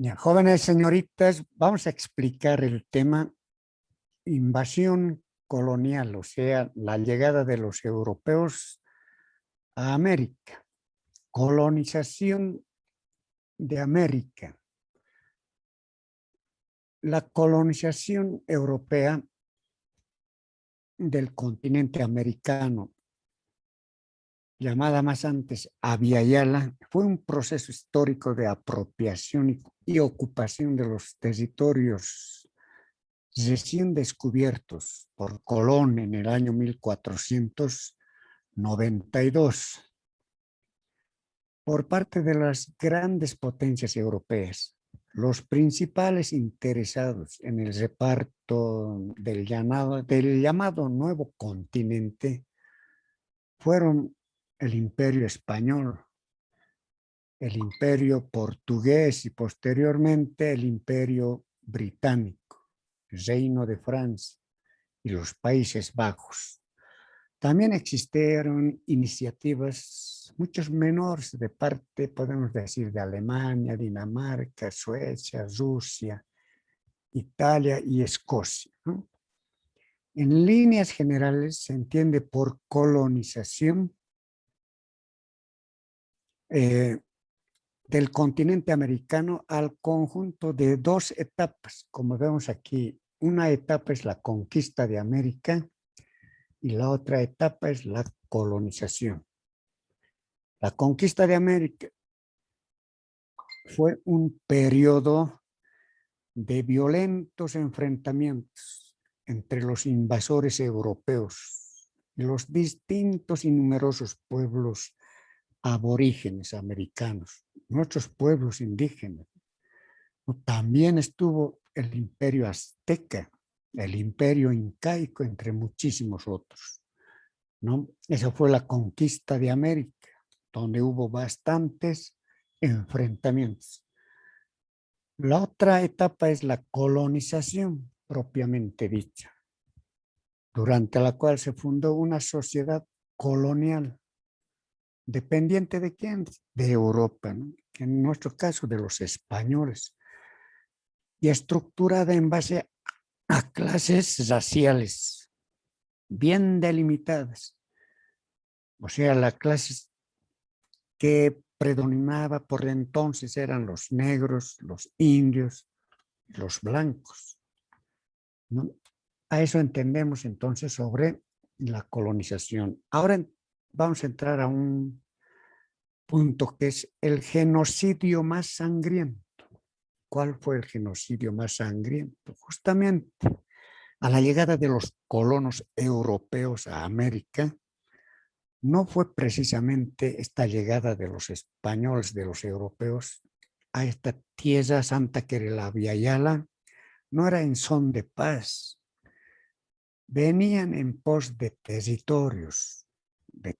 Ya, jóvenes señoritas, vamos a explicar el tema invasión colonial, o sea, la llegada de los europeos a América, colonización de América. La colonización europea del continente americano, llamada más antes Abya-Yala, fue un proceso histórico de apropiación y ocupación de los territorios recién descubiertos por Colón en el año 1492 por parte de las grandes potencias europeas. Los principales interesados en el reparto del llamado Nuevo Continente fueron el Imperio Español, el Imperio Portugués y posteriormente el Imperio Británico, el Reino de Francia y los Países Bajos. También existieron iniciativas muchos menores de parte, podemos decir, de Alemania, Dinamarca, Suecia, Rusia, Italia y Escocia, ¿no? En líneas generales se entiende por colonización del continente americano al conjunto de dos etapas, como vemos aquí. Una etapa es la conquista de América y la otra etapa es la colonización. La conquista de América fue un periodo de violentos enfrentamientos entre los invasores europeos y los distintos y numerosos pueblos aborígenes americanos, nuestros pueblos indígenas. También estuvo el imperio azteca, el imperio incaico, entre muchísimos otros, ¿no? Esa fue la conquista de América, donde hubo bastantes enfrentamientos. La otra etapa es la colonización propiamente dicha, durante la cual se fundó una sociedad colonial, dependiente de quién, de Europa, ¿no? Que en nuestro caso de los españoles, y estructurada en base a clases raciales bien delimitadas. O sea, las clases que predominaba por entonces eran los negros, los indios, los blancos, ¿no? A eso entendemos entonces sobre la colonización. Ahora vamos a entrar a un punto que es el genocidio más sangriento. ¿Cuál fue el genocidio más sangriento? Justamente a la llegada de los colonos europeos a América, no fue precisamente esta llegada de los españoles, de los europeos, a esta tierra santa que era la Abya-Yala, no era en son de paz. Venían en pos de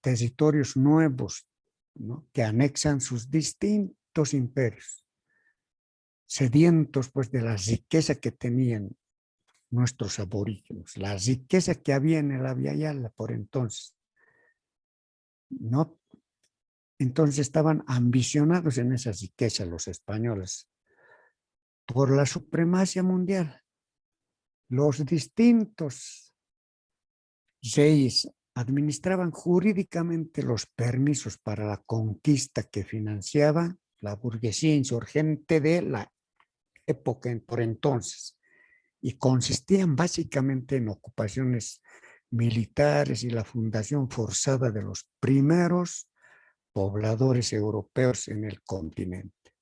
territorios nuevos, ¿no? Que anexan sus distintos imperios, sedientos pues de la riqueza que tenían nuestros aborígenes, la riqueza que había en el Abya-Yala por entonces, ¿no? Entonces estaban ambicionados en esa riqueza los españoles por la supremacia mundial. Los distintos reyes administraban jurídicamente los permisos para la conquista que financiaba la burguesía insurgente de la época por entonces, y consistían básicamente en ocupaciones militares y la fundación forzada de los primeros pobladores europeos en el continente.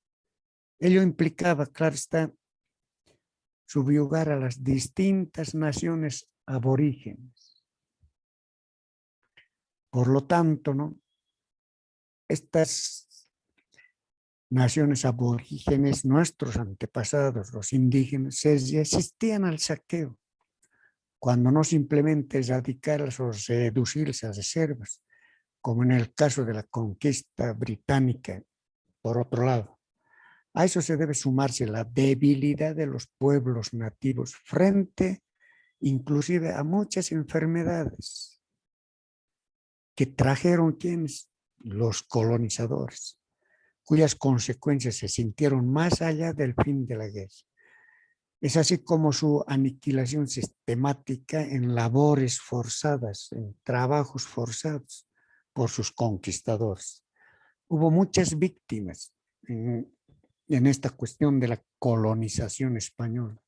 Ello implicaba, claro está, subyugar a las distintas naciones aborígenes. Por lo tanto, ¿no? Estas naciones aborígenes, nuestros antepasados, los indígenas, se resistían al saqueo, cuando no simplemente erradicarlas o reducirse a reservas, como en el caso de la conquista británica, por otro lado. A eso se debe sumarse la debilidad de los pueblos nativos frente inclusive a muchas enfermedades que trajeron ¿quiénes? Los colonizadores. cuyas consecuencias se sintieron más allá del fin de la guerra. Es así como su aniquilación sistemática en labores forzadas, en trabajos forzados por sus conquistadores. Hubo muchas víctimas en esta cuestión de la colonización española.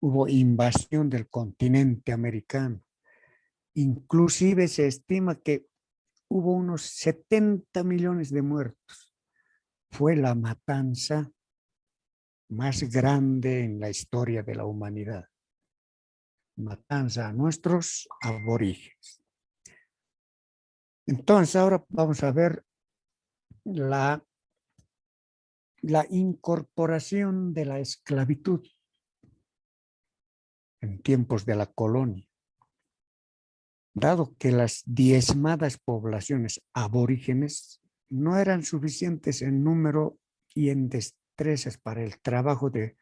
Hubo invasión del continente americano. Inclusive se estima que hubo unos 70 millones de muertos. Fue la matanza más grande en la historia de la humanidad. Matanza a nuestros aborígenes. Entonces ahora vamos a ver la incorporación de la esclavitud en tiempos de la colonia. Dado que las diezmadas poblaciones aborígenes no eran suficientes en número y en destrezas para el trabajo de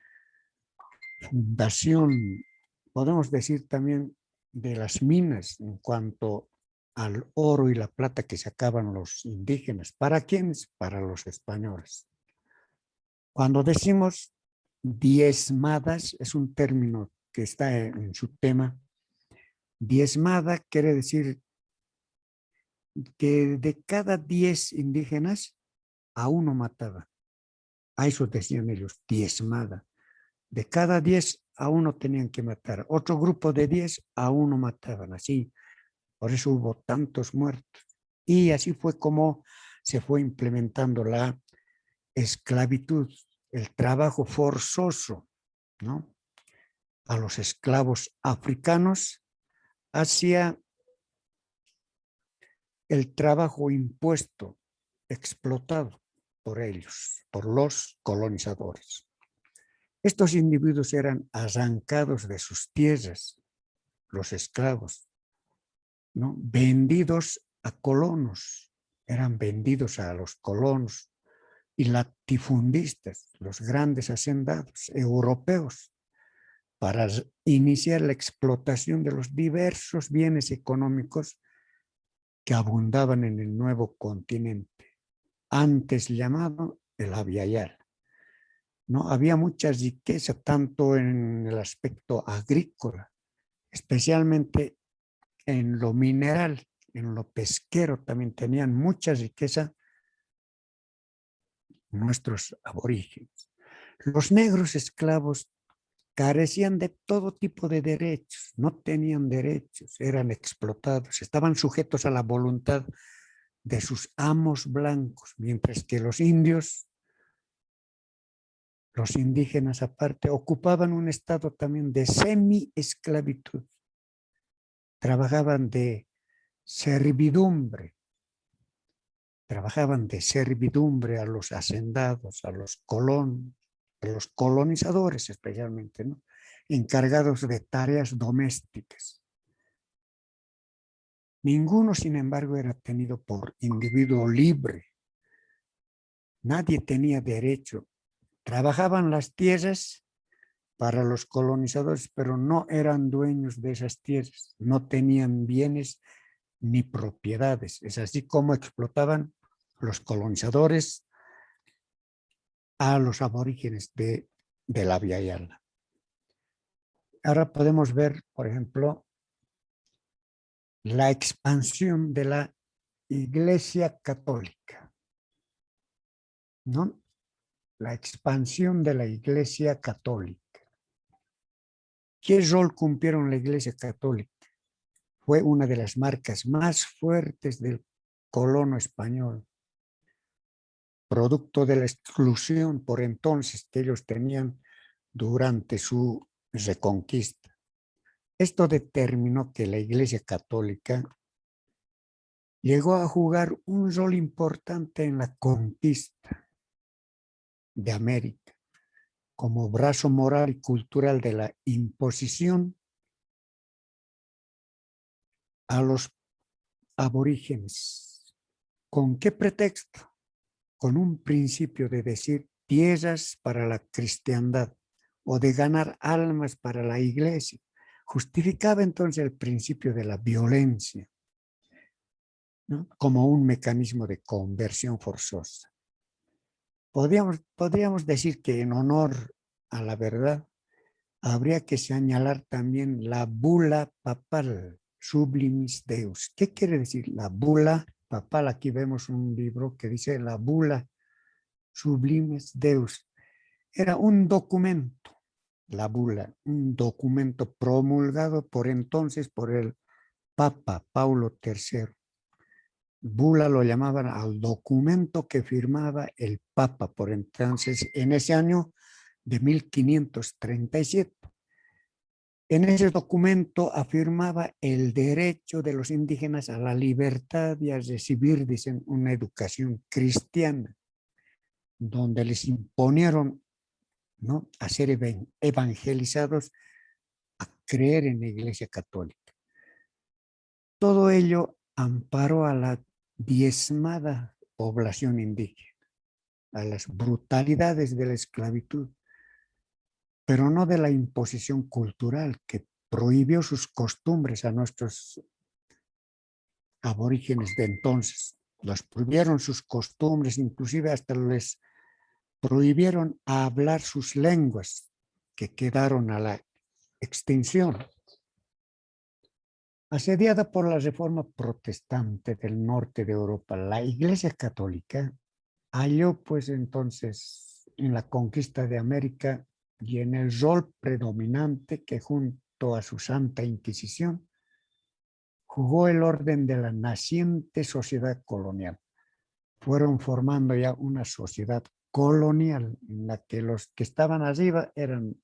fundación, podemos decir también de las minas en cuanto al oro y la plata que sacaban los indígenas. ¿Para quiénes? Para los españoles. Cuando decimos diezmadas, es un término que está en su tema. Diezmada quiere decir que de cada 10 indígenas, a uno mataba. A eso decían ellos, diezmada. De cada 10, a uno tenían que matar. Otro grupo de 10, a uno mataban. Así, por eso hubo tantos muertos. Y así fue como se fue implementando la esclavitud, el trabajo forzoso, ¿no? A los esclavos africanos hacia el trabajo impuesto, explotado por ellos, por los colonizadores. Estos individuos eran arrancados de sus tierras, los esclavos, ¿no? Vendidos a colonos, eran vendidos a los colonos y latifundistas, los grandes hacendados europeos, para iniciar la explotación de los diversos bienes económicos que abundaban en el nuevo continente, antes llamado el Aviala. ¿No? Había mucha riqueza tanto en el aspecto agrícola, especialmente en lo mineral, en lo pesquero también tenían mucha riqueza nuestros aborígenes. Los negros esclavos carecían de todo tipo de derechos, no tenían derechos, eran explotados, estaban sujetos a la voluntad de sus amos blancos, mientras que los indios, los indígenas aparte, ocupaban un estado también de semi-esclavitud. Trabajaban de servidumbre a los hacendados, a los colonos, a los colonizadores especialmente, ¿no? Encargados de tareas domésticas. Ninguno, sin embargo, era tenido por individuo libre. Nadie tenía derecho. Trabajaban las tierras para los colonizadores, pero no eran dueños de esas tierras, no tenían bienes ni propiedades. Es así como explotaban los colonizadores a los aborígenes de la Via Yala. Ahora podemos ver, por ejemplo, la expansión de la Iglesia Católica, ¿no? La expansión de la Iglesia Católica. ¿Qué rol cumplieron la Iglesia Católica? Fue una de las marcas más fuertes del colono español, producto de la exclusión por entonces que ellos tenían durante su reconquista. Esto determinó que la Iglesia Católica llegó a jugar un rol importante en la conquista de América, como brazo moral y cultural de la imposición a los aborígenes. ¿Con qué pretexto? Con un principio de decir tierras para la cristiandad o de ganar almas para la iglesia. Justificaba entonces el principio de la violencia, ¿no? Como un mecanismo de conversión forzosa. Podríamos decir que en honor a la verdad habría que señalar también la bula papal, Sublimis Deus. ¿Qué quiere decir la bula papal? Aquí vemos un libro que dice la bula Sublimis Deus. Era un documento, la bula, un documento promulgado por entonces por el Papa Paulo III. Bula lo llamaban al documento que firmaba el Papa por entonces, en ese año de 1537. En ese documento afirmaba el derecho de los indígenas a la libertad y a recibir, dicen, una educación cristiana, donde les imponieron, ¿no?, a ser evangelizados, a creer en la Iglesia Católica. Todo ello amparó a la diezmada población indígena, a las brutalidades de la esclavitud, pero no de la imposición cultural que prohibió sus costumbres a nuestros aborígenes de entonces. Los prohibieron sus costumbres, inclusive hasta les prohibieron hablar sus lenguas, que quedaron a la extinción. Asediada por la reforma protestante del norte de Europa, la Iglesia Católica halló pues entonces en la conquista de América y en el rol predominante que junto a su Santa Inquisición jugó el orden de la naciente sociedad colonial. Fueron formando ya una sociedad colonial en la que los que estaban arriba eran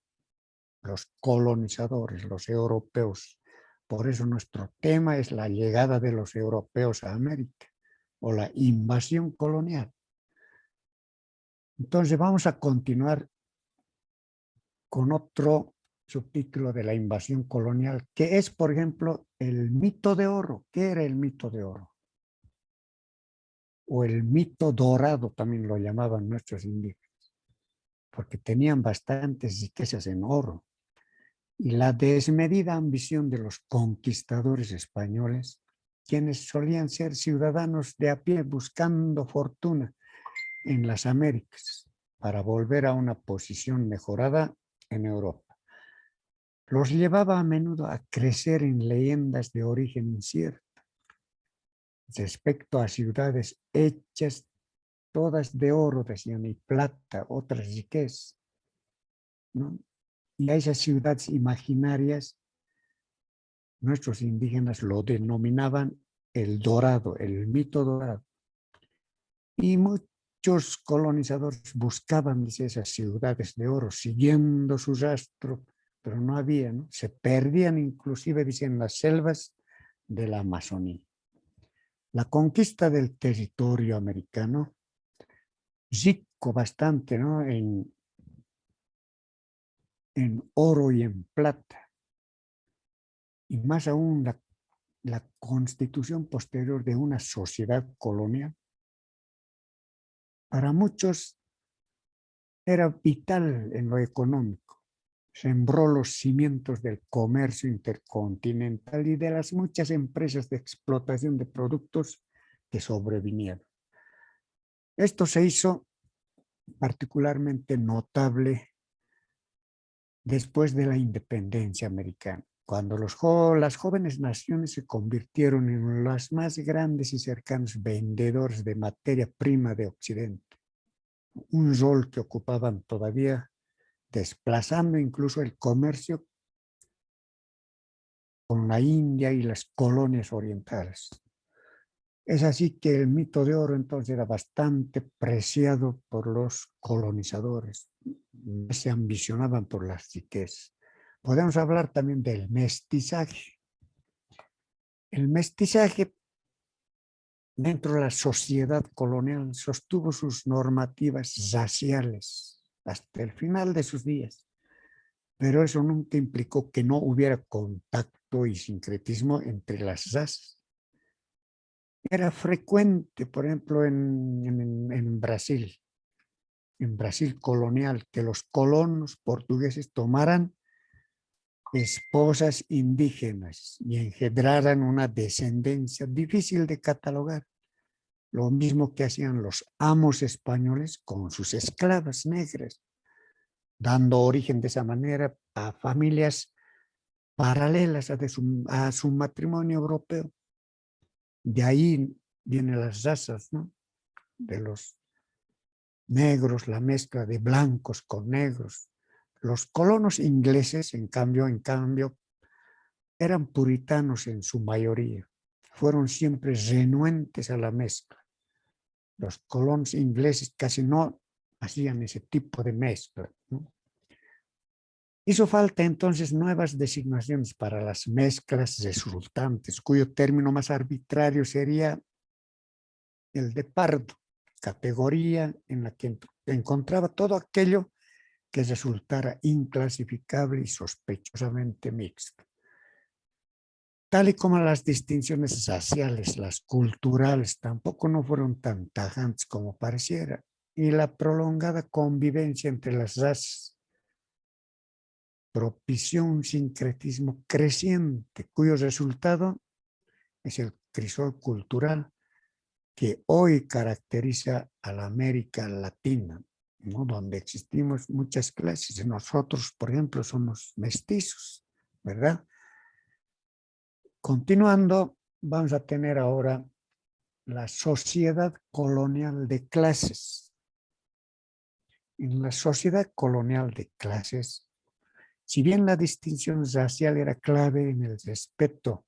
los colonizadores, los europeos. Por eso nuestro tema es la llegada de los europeos a América o la invasión colonial. Entonces vamos a continuar con otro subtítulo de la invasión colonial, que es, por ejemplo, el mito de oro. ¿Qué era el mito de oro? O el mito dorado también lo llamaban nuestros indígenas, porque tenían bastantes riquezas en oro. Y la desmedida ambición de los conquistadores españoles, quienes solían ser ciudadanos de a pie buscando fortuna en las Américas para volver a una posición mejorada en Europa. Los llevaba a menudo a crecer en leyendas de origen incierto respecto a ciudades hechas todas de oro, decían, y plata, otras riquezas, ¿no? Y a esas ciudades imaginarias, nuestros indígenas lo denominaban el dorado, el mito dorado. Y muchos colonizadores buscaban, dice, esas ciudades de oro, siguiendo su rastro, pero no había, ¿no? Se perdían inclusive, dicen, las selvas de la Amazonía. La conquista del territorio americano, rico bastante, ¿no?, en oro y en plata, y más aún la constitución posterior de una sociedad colonial, para muchos era vital en lo económico. Sembró los cimientos del comercio intercontinental y de las muchas empresas de explotación de productos que sobrevinieron. Esto se hizo particularmente notable después de la independencia americana, cuando las jóvenes naciones se convirtieron en las más grandes y cercanos vendedores de materia prima de Occidente, un rol que ocupaban todavía, desplazando incluso el comercio con la India y las colonias orientales. Es así que el mito de oro entonces era bastante preciado por los colonizadores, se ambicionaban por las riquezas. Podemos hablar también del mestizaje. El mestizaje dentro de la sociedad colonial sostuvo sus normativas raciales hasta el final de sus días, pero eso nunca implicó que no hubiera contacto y sincretismo entre las razas. Era frecuente, por ejemplo, en Brasil colonial, que los colonos portugueses tomaran esposas indígenas y engendraran una descendencia difícil de catalogar, lo mismo que hacían los amos españoles con sus esclavas negras, dando origen de esa manera a familias paralelas a su matrimonio europeo. De ahí vienen las razas, ¿no? De los negros, la mezcla de blancos con negros. Los colonos ingleses, en cambio, eran puritanos en su mayoría. Fueron siempre renuentes a la mezcla. Los colonos ingleses casi no hacían ese tipo de mezcla, ¿no? Hizo falta entonces nuevas designaciones para las mezclas resultantes, cuyo término más arbitrario sería el de pardo, categoría en la que encontraba todo aquello que resultara inclasificable y sospechosamente mixto. Tal y como las distinciones raciales, las culturales, tampoco no fueron tan tajantes como pareciera, y la prolongada convivencia entre las razas propició un sincretismo creciente, cuyo resultado es el crisol cultural que hoy caracteriza a la América Latina, ¿no? Donde existimos muchas clases. Nosotros, por ejemplo, somos mestizos, ¿verdad? Continuando, vamos a tener ahora la sociedad colonial de clases. En la sociedad colonial de clases, si bien la distinción racial era clave en el respeto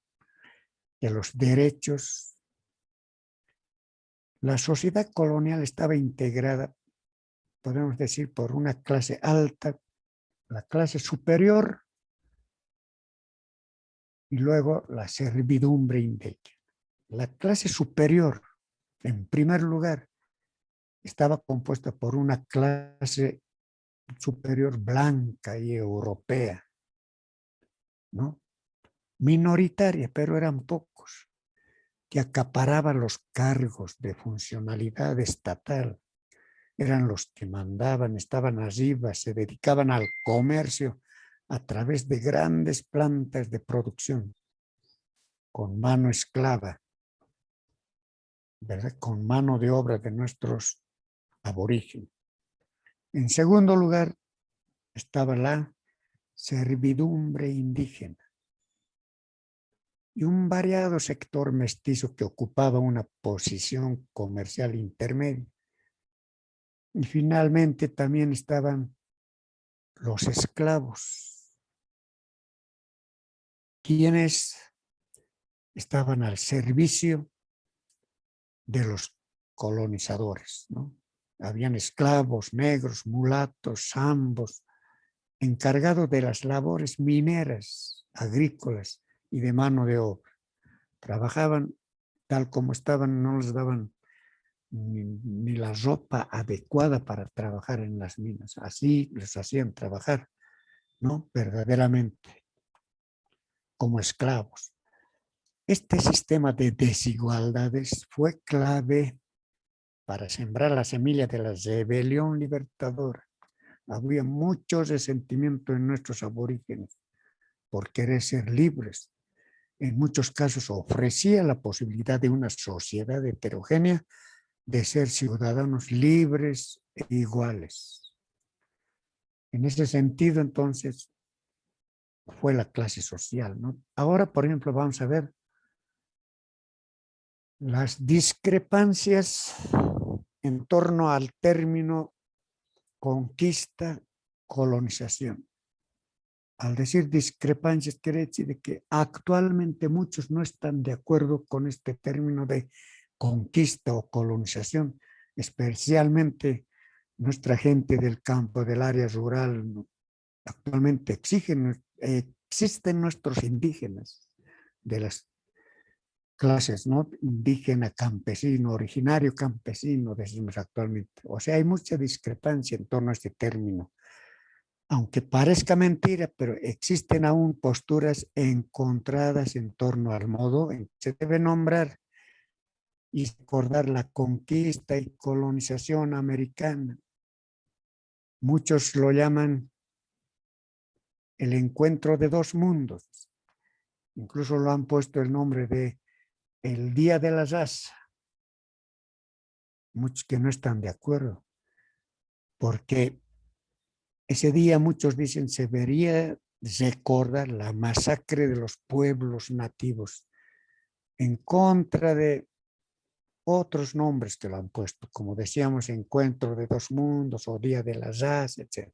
de los derechos, la sociedad colonial estaba integrada, podemos decir, por una clase alta, la clase superior y luego la servidumbre indígena. La clase superior, en primer lugar, estaba compuesta por una clase superior blanca y europea, ¿no? Minoritaria, pero eran pocos, que acaparaban los cargos de funcionalidad estatal. Eran los que mandaban, estaban arriba, se dedicaban al comercio a través de grandes plantas de producción, con mano esclava, ¿verdad? Con mano de obra de nuestros aborígenes. En segundo lugar, estaba la servidumbre indígena y un variado sector mestizo que ocupaba una posición comercial intermedia. Y finalmente también estaban los esclavos, quienes estaban al servicio de los colonizadores, ¿no? Habían esclavos negros, mulatos, zambos, encargados de las labores mineras, agrícolas y de mano de obra. Trabajaban tal como estaban, no les daban ni la ropa adecuada para trabajar en las minas. Así les hacían trabajar, ¿no? Verdaderamente como esclavos. Este sistema de desigualdades fue clave para sembrar la semilla de la rebelión libertadora. Había mucho resentimiento en nuestros aborígenes por querer ser libres. En muchos casos ofrecía la posibilidad de una sociedad heterogénea de ser ciudadanos libres e iguales. En ese sentido, entonces, fue la clase social, ¿no? Ahora, por ejemplo, vamos a ver las discrepancias en torno al término conquista, colonización. Al decir discrepancias, quiere decir que actualmente muchos no están de acuerdo con este término de conquista o colonización, especialmente nuestra gente del campo, del área rural. Actualmente existen nuestros indígenas de las clases, ¿no? Indígena, campesino, originario campesino, decimos actualmente. O sea, hay mucha discrepancia en torno a este término. Aunque parezca mentira, pero existen aún posturas encontradas en torno al modo en que se debe nombrar y recordar la conquista y colonización americana. Muchos lo llaman el encuentro de dos mundos. Incluso lo han puesto el nombre de el Día de la Raza, muchos que no están de acuerdo, porque ese día muchos dicen se debería recordar la masacre de los pueblos nativos en contra de otros nombres que lo han puesto, como decíamos, Encuentro de dos Mundos o Día de las Raza, etc.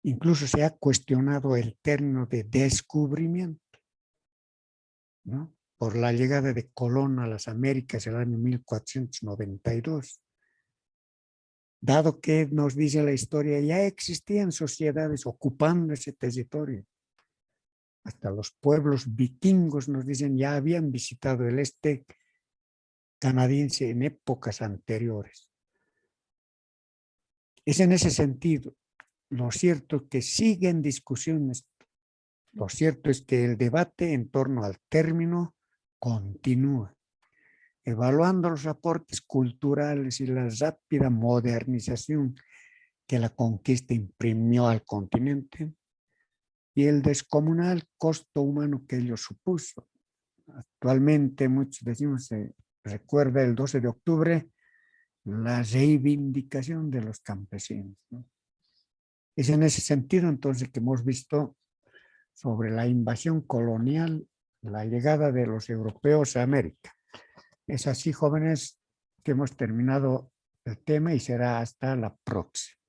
Incluso se ha cuestionado el término de descubrimiento, ¿no? Por la llegada de Colón a las Américas en el año 1492. Dado que nos dice la historia, ya existían sociedades ocupando ese territorio. Hasta los pueblos vikingos nos dicen ya habían visitado el este canadiense en épocas anteriores. Es en ese sentido, lo cierto es que siguen discusiones, lo cierto es que el debate en torno al término continúa, evaluando los aportes culturales y la rápida modernización que la conquista imprimió al continente y el descomunal costo humano que ello supuso. Actualmente muchos decimos, se recuerda el 12 de octubre, la reivindicación de los campesinos, ¿no? Es en ese sentido entonces que hemos visto sobre la invasión colonial, la llegada de los europeos a América. Es así, jóvenes, que hemos terminado el tema y será hasta la próxima.